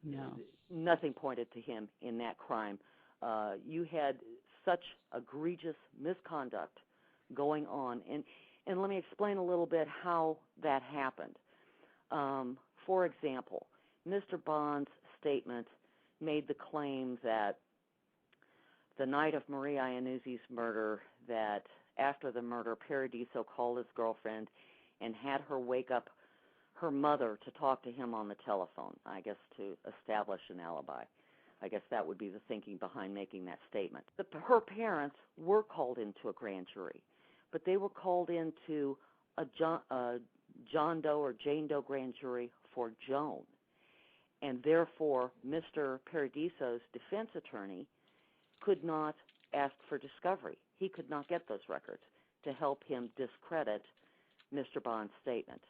No. Nothing pointed to him in that crime. You had such egregious misconduct going on. And let me explain a little bit how that happened. For example, Mr. Bond's statement made the claim that the night of Marie Iannuzzi's murder, that after the murder, Paradiso called his girlfriend and had her wake up her mother to talk to him on the telephone, I guess to establish an alibi. I guess that would be the thinking behind making that statement. Her parents were called into a grand jury, but they were called into a John Doe or Jane Doe grand jury for Joan. And therefore, Mr. Paradiso's defense attorney could not ask for discovery. He could not get those records to help him discredit Mr. Bond's statement.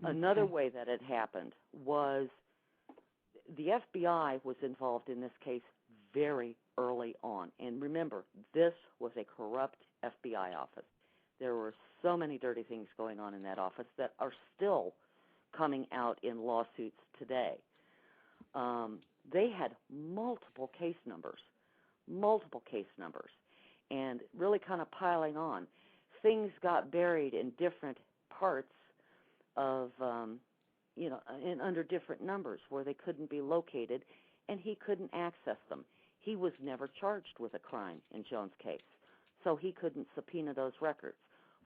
Another way that it happened was the FBI was involved in this case very early on. And remember, this was a corrupt FBI office. There were so many dirty things going on in that office that are still coming out in lawsuits today. They had multiple case numbers, and really kind of piling on. Things got buried in different parts of, and under different numbers where they couldn't be located, and he couldn't access them. He was never charged with a crime in Joan's case, so he couldn't subpoena those records.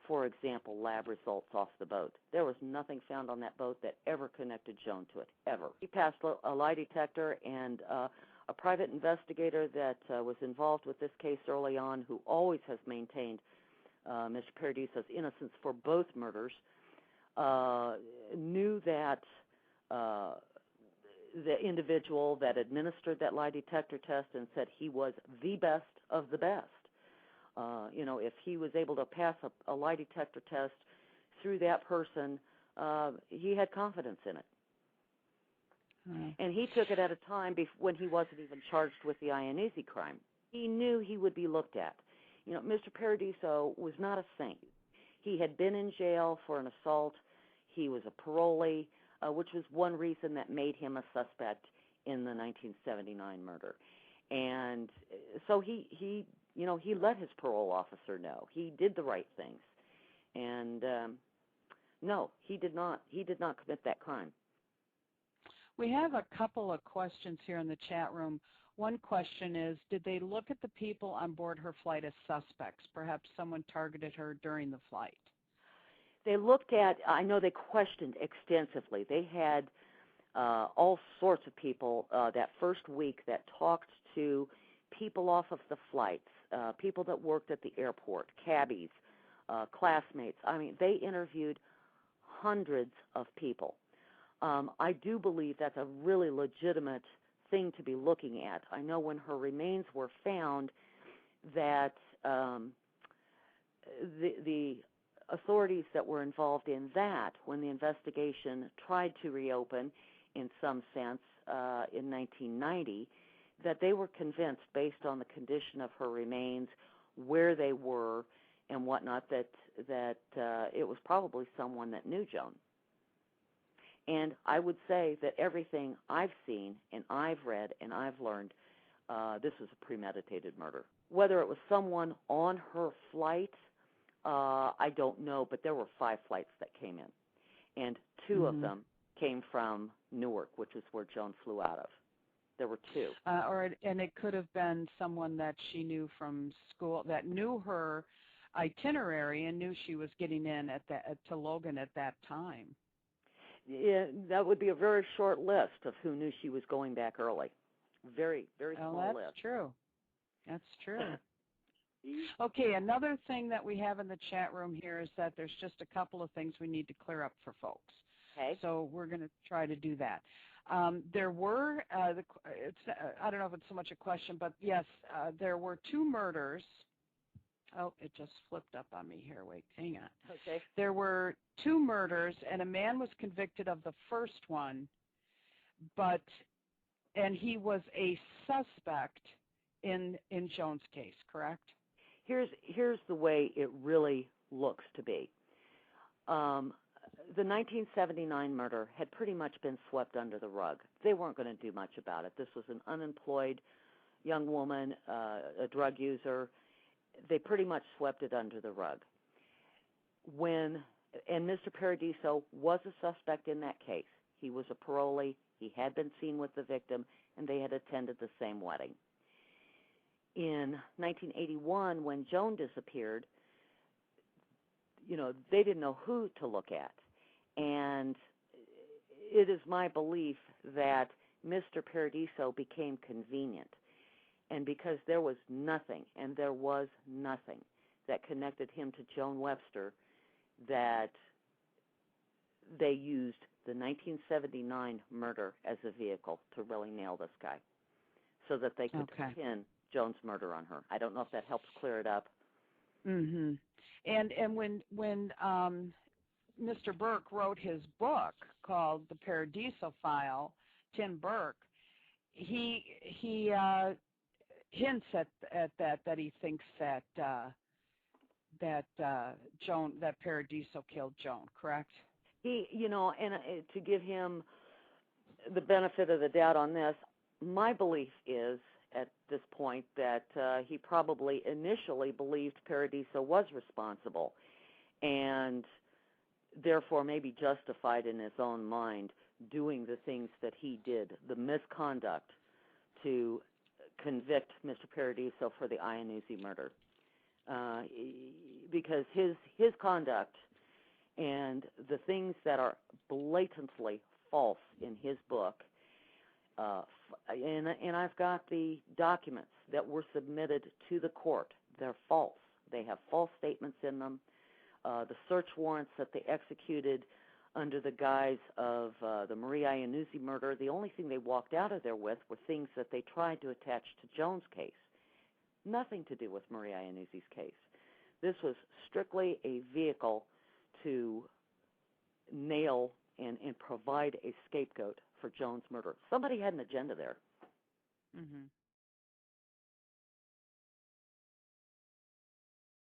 For example, lab results off the boat. There was nothing found on that boat that ever connected Joan to it, ever. He passed a lie detector, and a private investigator that was involved with this case early on, who always has maintained Mr. Paradiso's innocence for both murders, knew that the individual that administered that lie detector test and said he was the best of the best. If he was able to pass a lie detector test through that person, he had confidence in it. And he took it at a time when he wasn't even charged with the Iannuzzi crime. He knew he would be looked at. Mr. Paradiso was not a saint. He had been in jail for an assault. He was a parolee, which was one reason that made him a suspect in the 1979 murder. And so he let his parole officer know. He did the right things. And no, he did not commit that crime. We have a couple of questions here in the chat room. One question is, did they look at the people on board her flight as suspects? Perhaps someone targeted her during the flight. They looked at, I know they questioned extensively. They had all sorts of people that first week that talked to people off of the flights, people that worked at the airport, cabbies, classmates. I mean, they interviewed hundreds of people. I do believe that's a really legitimate thing to be looking at. I know when her remains were found that the authorities that were involved in that, when the investigation tried to reopen in some sense in 1990, that they were convinced, based on the condition of her remains, where they were and whatnot, that it was probably someone that knew Joan. And I would say that everything I've seen and I've read and I've learned, this was a premeditated murder. Whether it was someone on her flight, I don't know, but there were 5 flights that came in. And 2 of them came from Newark, which is where Joan flew out of. There were 2. And it could have been someone that she knew from school, that knew her itinerary and knew she was getting in to Logan at that time. Yeah, that would be a very short list of who knew she was going back early. Very, very small list. That's true. Okay, another thing that we have in the chat room here is that there's just a couple of things we need to clear up for folks. Okay. So we're going to try to do that. There were, I don't know if it's so much a question, but yes, there were 2 murders. Oh, it just flipped up on me here. Wait, hang on. Okay. There were 2 murders, and a man was convicted of the first one, and he was a suspect in Joan's case, correct? Here's the way it really looks to be. The the 1979 murder had pretty much been swept under the rug. They weren't going to do much about it. This was an unemployed young woman, a drug user. They pretty much swept it under the rug. And Mr. Paradiso was a suspect in that case. He was a parolee. He had been seen with the victim, and they had attended the same wedding. In 1981, when Joan disappeared, they didn't know who to look at. And it is my belief that Mr. Paradiso became convenient. And because there was nothing that connected him to Joan Webster, that they used the 1979 murder as a vehicle to really nail this guy so that they could pin Joan's murder on her. I don't know if that helps clear it up. Mm-hmm. And when Mr. Burke wrote his book called The Paradiso File, Tim Burke, he hints at that he thinks that Paradiso killed Joan, correct? He, and to give him the benefit of the doubt on this, my belief is at this point that he probably initially believed Paradiso was responsible and therefore maybe justified in his own mind doing the things that he did, the misconduct to convict Mr. Paradiso for the Iannuzzi murder. Because his conduct and the things that are blatantly false in his book, and I've got the documents that were submitted to the court. They're false. They have false statements in them. The search warrants that they executed under the guise of the Marie Iannuzzi murder, the only thing they walked out of there with were things that they tried to attach to Joan's case. Nothing to do with Marie Iannuzzi's case. This was strictly a vehicle to nail and provide a scapegoat for Joan's murder. Somebody had an agenda there. Mm-hmm.